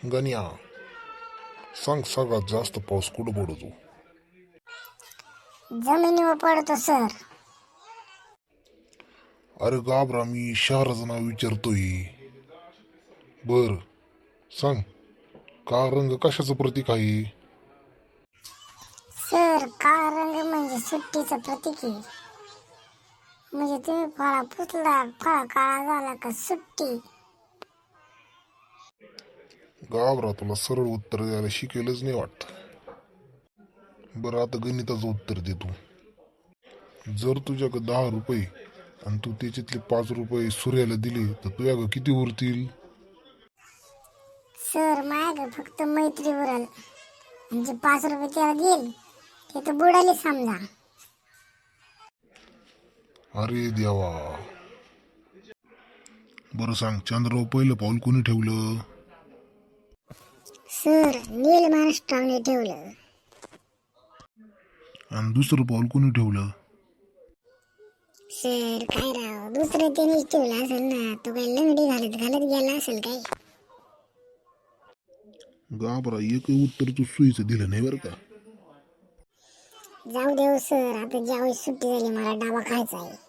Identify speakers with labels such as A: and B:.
A: गण्या, सांग सगळ्यात जास्त पाऊस कुठं पडतो?
B: जमिनीवर पडतो सर.
A: अरे गाबरा, मी शहराचं नाव विचारतोय. बर, सांग, काळा रंग कशाचं प्रतीक आहे?
B: सर काळा रंग म्हणजे सुट्टीचं प्रतीक आहे. म्हणजे तुम्ही फळा पुसला, फळा काळा झाला का सुट्टी.
A: गाबरा, तुला सरळ उत्तर द्यायला शिकेलच नाही वाटत. बरं, आता गणिताचं उत्तर दे तू. जर तुझ्याकडे 10 रुपये आणि तू त्याच्यातले 5 रुपये सूर्याला दिले तर तुझ्याकडे किती उरतील?
B: सर माझ्याकडे फक्त मैत्री उरल. म्हणजे 5 रुपये त्याला देईल ते तर बुडाले समजा.
A: अरे देवा. बरं सांग, चंद्रावर पहिलं पाऊल कोणी ठेवलं?
B: सर नील महाराष्ट्राने ठेवलं.
A: आणि दुसरं पाऊल कोणी ठेवलं?
B: सर काय राव, दुसरं त्यानेच ठेवलं असेल ना. तो काही लंगडी घालत घालत गेला असेल काय.
A: गाबरा, एकही उत्तर तू सोयीचं दिलं नाही बरं का.
B: जाऊ देऊ सर, आता ज्यावेळेस सुट्टी झाली मला डाबा खायचा आहे.